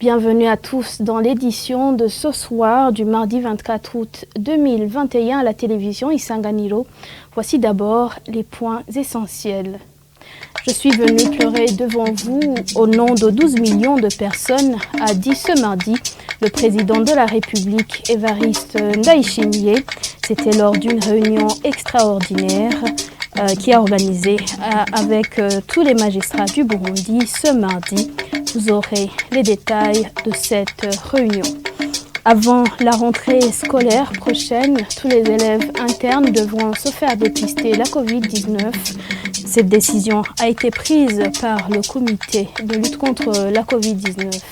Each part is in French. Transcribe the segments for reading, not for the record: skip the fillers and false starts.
Bienvenue à tous dans l'édition de ce soir du mardi 24 août 2021 à la télévision Isanganiro. Voici d'abord les points essentiels. Je suis venue pleurer devant vous au nom de 12 millions de personnes, a dit ce mardi le président de la République, Évariste Ndayishimiye. C'était lors d'une réunion extraordinaire qui a organisé avec tous les magistrats du Burundi ce mardi. Vous aurez les détails de cette réunion. Avant la rentrée scolaire prochaine, tous les élèves internes devront se faire dépister la Covid-19. Cette décision a été prise par le comité de lutte contre la Covid-19.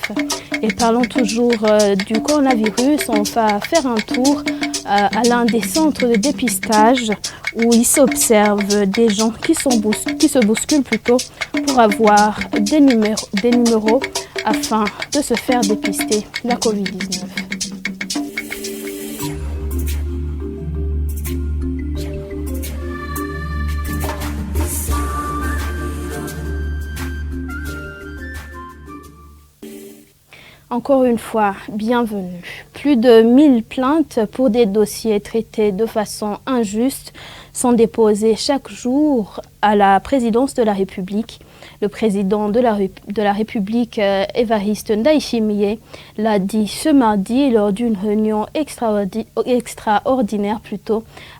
Et parlons toujours du coronavirus, on va faire un tour à l'un des centres de dépistage où il s'observe des gens qui se bousculent plutôt pour avoir des numéros afin de se faire dépister la Covid-19. Encore une fois, bienvenue. Plus de 1000 plaintes pour des dossiers traités de façon injuste sont déposées chaque jour à la présidence de la République. Le président de la République, Évariste Ndayishimiye, l'a dit ce mardi lors d'une réunion extraordinaire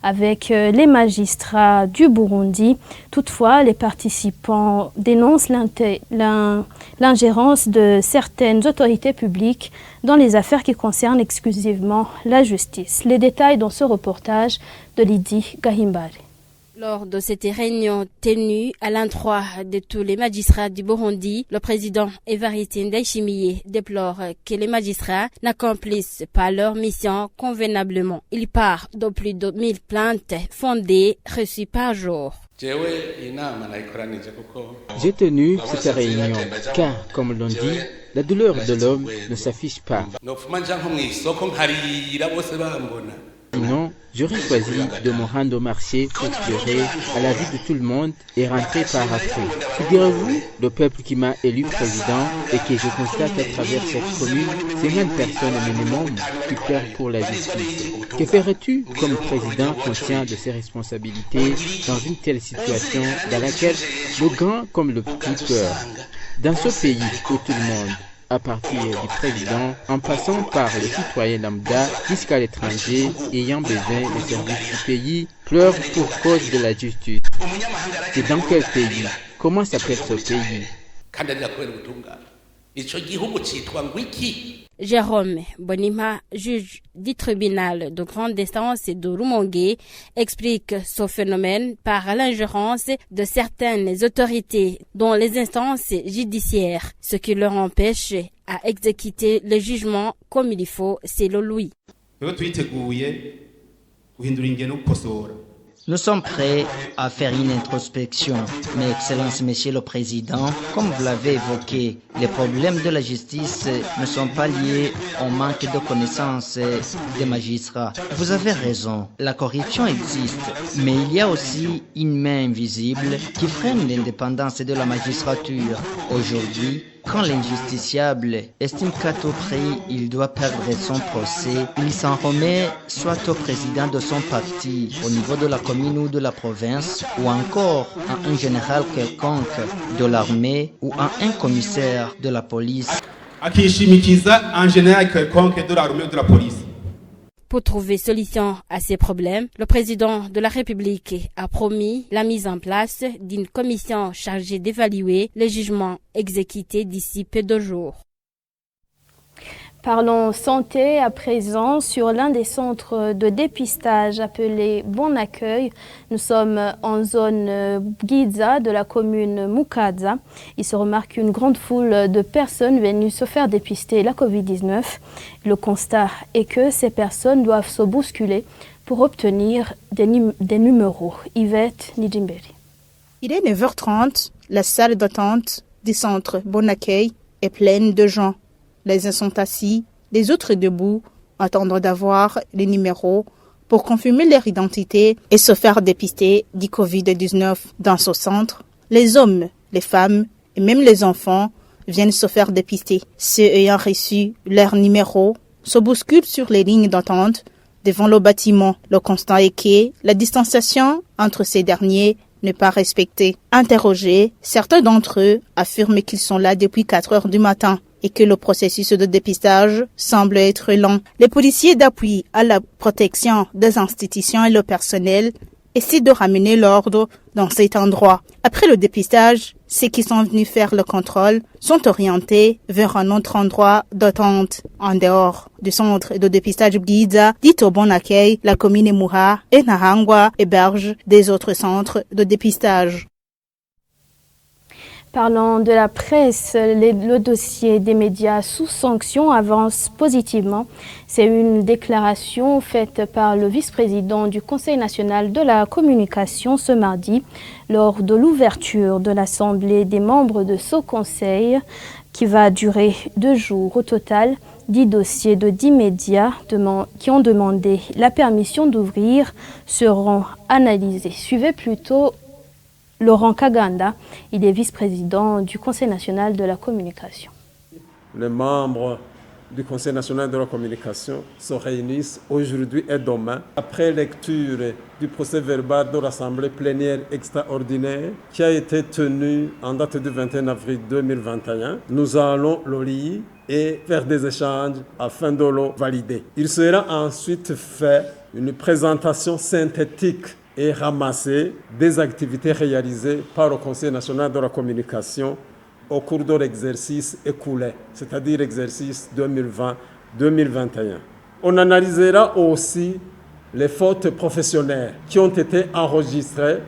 avec les magistrats du Burundi. Toutefois, les participants dénoncent l'ingérence de certaines autorités publiques dans les affaires qui concernent exclusivement la justice. Les détails dans ce reportage de Lydie Gahimbare. Lors de cette réunion tenue à l'endroit de tous les magistrats du Burundi, le président Évariste Ndayishimiye déplore que les magistrats n'accomplissent pas leur mission convenablement. Il part de plus de 1000 plaintes fondées reçues par jour. J'ai tenu cette réunion car, comme l'on dit, la douleur de l'homme ne s'affiche pas. Sinon, j'aurais choisi de me rendre au marché pour pleurer à la vue de tout le monde et rentrer par après. Que direz-vous, le peuple qui m'a élu président et que je constate à travers cette commune, 50 personnes minimum qui pleurent pour la justice. Que ferais-tu comme président conscient de ses responsabilités dans une telle situation dans laquelle le grand comme le petit pleure? Dans ce pays où tout le monde, à partir du président, en passant par les citoyens lambda jusqu'à l'étranger ayant besoin des services du pays, pleure pour cause de la justice. C'est dans quel pays? Comment s'appelle ce pays? Jérôme Bonima, juge du tribunal de grande instance de Rumongue, explique ce phénomène par l'ingérence de certaines autorités dans les instances judiciaires, ce qui leur empêche à exécuter le jugement comme il faut selon lui. Nous sommes prêts à faire une introspection, mais Excellence, Monsieur le Président, comme vous l'avez évoqué, les problèmes de la justice ne sont pas liés au manque de connaissances des magistrats. Vous avez raison, la corruption existe, mais il y a aussi une main invisible qui freine l'indépendance de la magistrature. Aujourd'hui, quand l'injusticiable estime qu'à tout prix il doit perdre son procès, il s'en remet soit au président de son parti, au niveau de la commune ou de la province, ou encore à un général quelconque de l'armée ou à un commissaire de la police. Akishimikiza un général quelconque de l'armée ou de la police. Pour trouver solution à ces problèmes, le président de la République a promis la mise en place d'une commission chargée d'évaluer les jugements exécutés d'ici peu de jours. Parlons santé à présent sur l'un des centres de dépistage appelé Bon Accueil. Nous sommes en zone Giza de la commune Mukaza. Il se remarque une grande foule de personnes venues se faire dépister la Covid-19. Le constat est que ces personnes doivent se bousculer pour obtenir des numéros. Yvette Nijimberi. Il est 9h30. La salle d'attente du centre Bon Accueil est pleine de gens. Les uns sont assis, les autres debout, attendant d'avoir les numéros pour confirmer leur identité et se faire dépister du Covid-19 dans ce centre. Les hommes, les femmes et même les enfants viennent se faire dépister. Ceux ayant reçu leur numéro se bousculent sur les lignes d'attente devant le bâtiment. Le constat est que la distanciation entre ces derniers n'est pas respectée. Interrogés, certains d'entre eux affirment qu'ils sont là depuis 4 heures du matin et que le processus de dépistage semble être lent. Les policiers d'appui à la protection des institutions et le personnel essaient de ramener l'ordre dans cet endroit. Après le dépistage, ceux qui sont venus faire le contrôle sont orientés vers un autre endroit d'attente. En dehors du centre de dépistage Bwiza, dit au Bon Accueil, la commune Muha et Nahangwa hébergent des autres centres de dépistage. Parlant de la presse, le dossier des médias sous sanction avance positivement. C'est une déclaration faite par le vice-président du Conseil national de la communication ce mardi lors de l'ouverture de l'Assemblée des membres de ce conseil qui va durer 2 jours. Au total, 10 dossiers de 10 médias qui ont demandé la permission d'ouvrir seront analysés. Suivez plutôt Laurent Kaganda, il est vice-président du Conseil national de la communication. Les membres du Conseil national de la communication se réunissent aujourd'hui et demain après lecture du procès-verbal de l'Assemblée plénière extraordinaire qui a été tenue en date du 21 avril 2021. Nous allons le lire et faire des échanges afin de le valider. Il sera ensuite fait une présentation synthétique et ramasser des activités réalisées par le Conseil national de la communication au cours de l'exercice écoulé, c'est-à-dire l'exercice 2020-2021. On analysera aussi les fautes professionnelles qui ont été enregistrées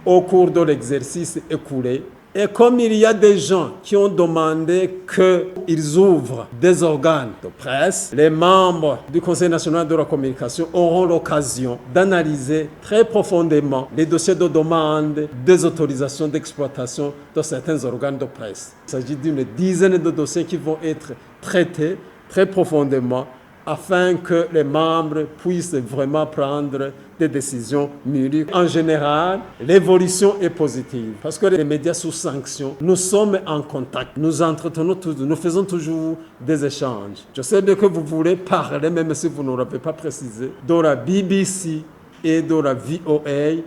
au cours de l'exercice écoulé. Et comme il y a des gens qui ont demandé qu'ils ouvrent des organes de presse, les membres du Conseil national de la communication auront l'occasion d'analyser très profondément les dossiers de demande des autorisations d'exploitation de certains organes de presse. Il s'agit d'une dizaine de dossiers qui vont être traités très profondément afin que les membres puissent vraiment prendre des décisions mûries. En général, l'évolution est positive parce que les médias sous sanction, nous sommes en contact, nous entretenons toujours, nous faisons toujours des échanges. Je sais bien que vous voulez parler, même si vous ne l'avez pas précisé, de la BBC et de la VOA.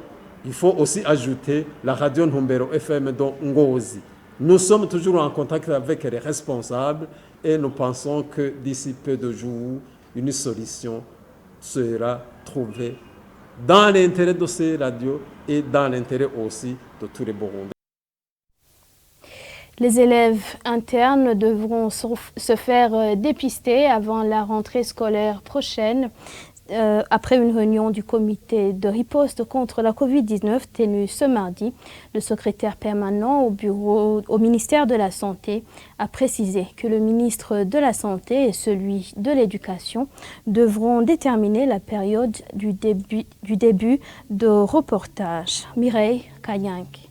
Il faut aussi ajouter la radio Numbero FM de Ngozi. Nous sommes toujours en contact avec les responsables et nous pensons que d'ici peu de jours, une solution sera trouvée dans l'intérêt de ces radios et dans l'intérêt aussi de tous les Burundais. Les élèves internes devront se faire dépister avant la rentrée scolaire prochaine. Après une réunion du comité de riposte contre la Covid-19 tenue ce mardi, le secrétaire permanent au ministère de la Santé a précisé que le ministre de la Santé et celui de l'Éducation devront déterminer la période du début de reportage. Mireille Kayank.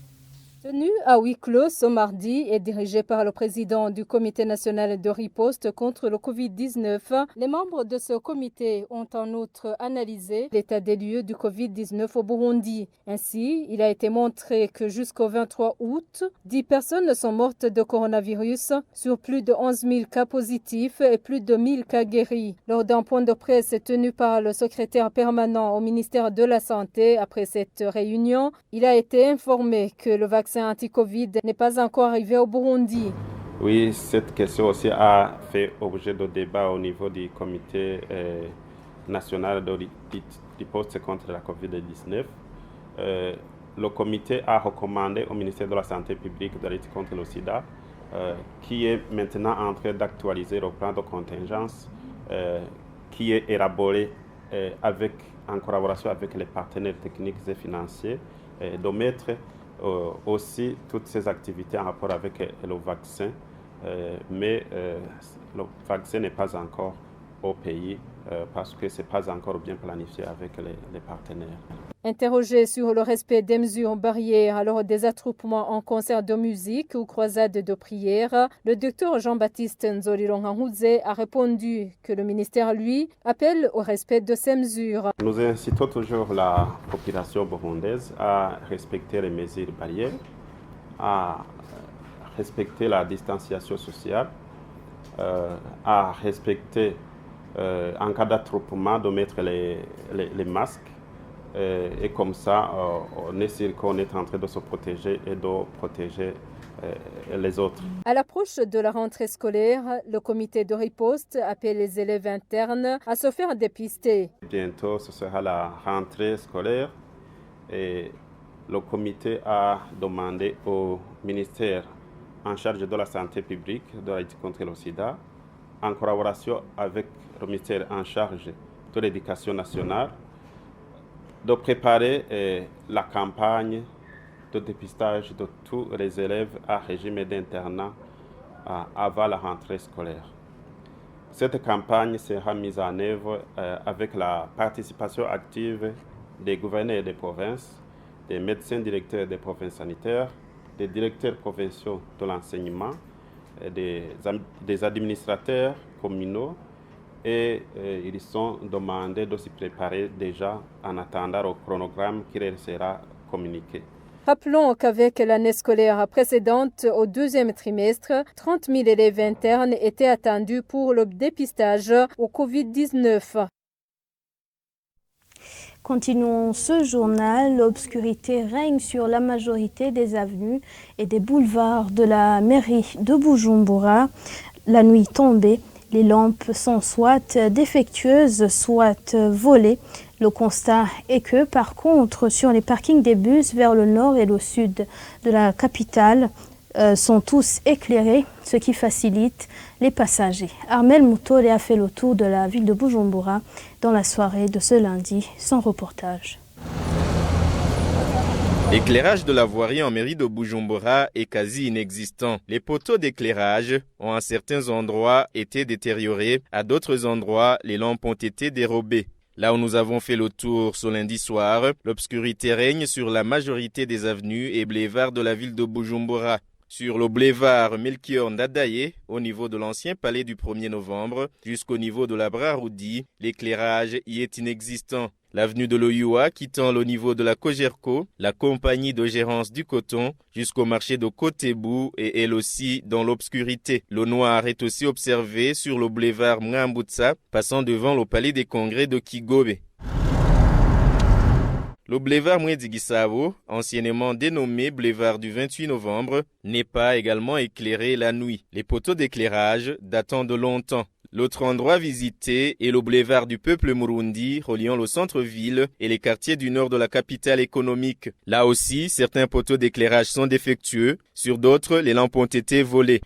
Tenu à huis clos ce mardi et dirigé par le président du Comité national de riposte contre le Covid-19, les membres de ce comité ont en outre analysé l'état des lieux du Covid-19 au Burundi. Ainsi, il a été montré que jusqu'au 23 août, 10 personnes sont mortes de coronavirus sur plus de 11 000 cas positifs et plus de 1000 cas guéris. Lors d'un point de presse tenu par le secrétaire permanent au ministère de la Santé après cette réunion, il a été informé que le vaccin anti-Covid n'est pas encore arrivé au Burundi. Oui, cette question aussi a fait objet de débat au niveau du comité national de riposte contre la Covid-19. Le comité a recommandé au ministère de la Santé publique de lutte contre le sida, qui est maintenant en train d'actualiser le plan de contingence qui est élaboré en collaboration avec les partenaires techniques et financiers, de mettre aussi toutes ces activités en rapport avec le vaccin, mais le vaccin n'est pas encore au pays parce que ce n'est pas encore bien planifié avec les partenaires. Interrogé sur le respect des mesures barrières lors des attroupements en concert de musique ou croisades de prière, le docteur Jean-Baptiste Nzolironganhuze a répondu que le ministère, lui, appelle au respect de ces mesures. Nous incitons toujours la population burundaise à respecter les mesures barrières, à respecter la distanciation sociale, à respecter, en cas d'attroupement, de mettre les masques. Et comme ça, on est sûr qu'on est en train de se protéger et de protéger les autres. À l'approche de la rentrée scolaire, le comité de riposte appelle les élèves internes à se faire dépister. Bientôt, ce sera la rentrée scolaire et le comité a demandé au ministère en charge de la santé publique, de la lutte contre le sida, en collaboration avec le ministère en charge de l'éducation nationale, de préparer la campagne de dépistage de tous les élèves à régime d'internat avant la rentrée scolaire. Cette campagne sera mise en œuvre avec la participation active des gouverneurs des provinces, des médecins directeurs des provinces sanitaires, des directeurs provinciaux de l'enseignement, des administrateurs communaux, et ils sont demandés de s'y préparer déjà en attendant le chronogramme qui leur sera communiqué. Rappelons qu'avec l'année scolaire précédente, au deuxième trimestre, 30 000 élèves internes étaient attendus pour le dépistage au Covid-19. Continuons ce journal. L'obscurité règne sur la majorité des avenues et des boulevards de la mairie de Bujumbura. La nuit tombée, les lampes sont soit défectueuses, soit volées. Le constat est que, par contre, sur les parkings des bus vers le nord et le sud de la capitale, sont tous éclairés, ce qui facilite les passagers. Armel Moutore a fait le tour de la ville de Bujumbura dans la soirée de ce lundi. Son reportage. L'éclairage de la voirie en mairie de Bujumbura est quasi inexistant. Les poteaux d'éclairage ont à certains endroits été détériorés, à d'autres endroits, les lampes ont été dérobées. Là où nous avons fait le tour ce lundi soir, l'obscurité règne sur la majorité des avenues et boulevards de la ville de Bujumbura. Sur le boulevard Melchior Ndadaye, au niveau de l'ancien palais du 1er novembre, jusqu'au niveau de la Braroudi, l'éclairage y est inexistant. L'avenue de l'Oyua quittant le niveau de la Cogerco, la compagnie de gérance du coton, jusqu'au marché de Kotebu est elle aussi dans l'obscurité. Le noir est aussi observé sur le boulevard Mwambutsa, passant devant le palais des congrès de Kigobe. Le boulevard Mwedigisavo, anciennement dénommé boulevard du 28 novembre, n'est pas également éclairé la nuit. Les poteaux d'éclairage datant de longtemps. L'autre endroit visité est le boulevard du peuple Murundi, reliant le centre-ville et les quartiers du nord de la capitale économique. Là aussi, certains poteaux d'éclairage sont défectueux. Sur d'autres, les lampes ont été volées.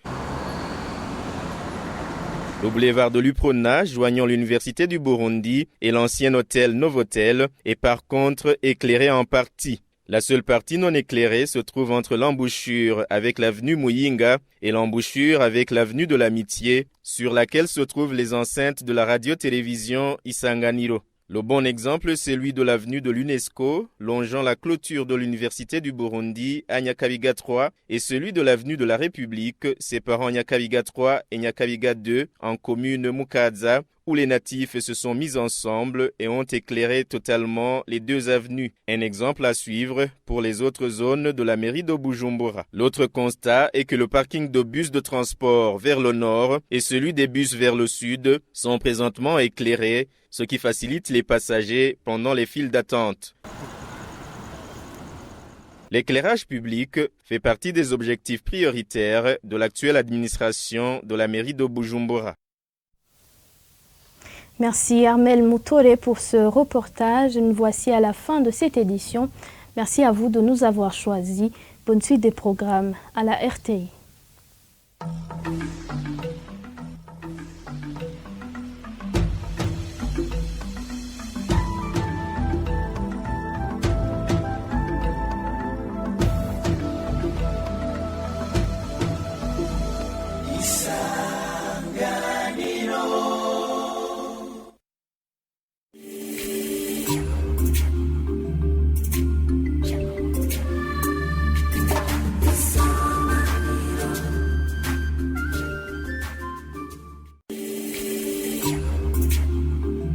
Le boulevard de l'Uprona, joignant l'université du Burundi et l'ancien hôtel Novotel, est par contre éclairé en partie. La seule partie non éclairée se trouve entre l'embouchure avec l'avenue Muyinga et l'embouchure avec l'avenue de l'Amitié, sur laquelle se trouvent les enceintes de la radio-télévision Isanganiro. Le bon exemple, c'est celui de l'avenue de l'UNESCO, longeant la clôture de l'université du Burundi à Nyakabiga 3, et celui de l'avenue de la République, séparant Nyakabiga 3 et Nyakabiga 2 en commune Mukaza, où les natifs se sont mis ensemble et ont éclairé totalement les deux avenues. Un exemple à suivre pour les autres zones de la mairie de Bujumbura. L'autre constat est que le parking de bus de transport vers le nord et celui des bus vers le sud sont présentement éclairés, ce qui facilite les passagers pendant les files d'attente. L'éclairage public fait partie des objectifs prioritaires de l'actuelle administration de la mairie de Bujumbura. Merci Armel Moutore pour ce reportage. Nous voici à la fin de cette édition. Merci à vous de nous avoir choisis. Bonne suite des programmes à la RTI.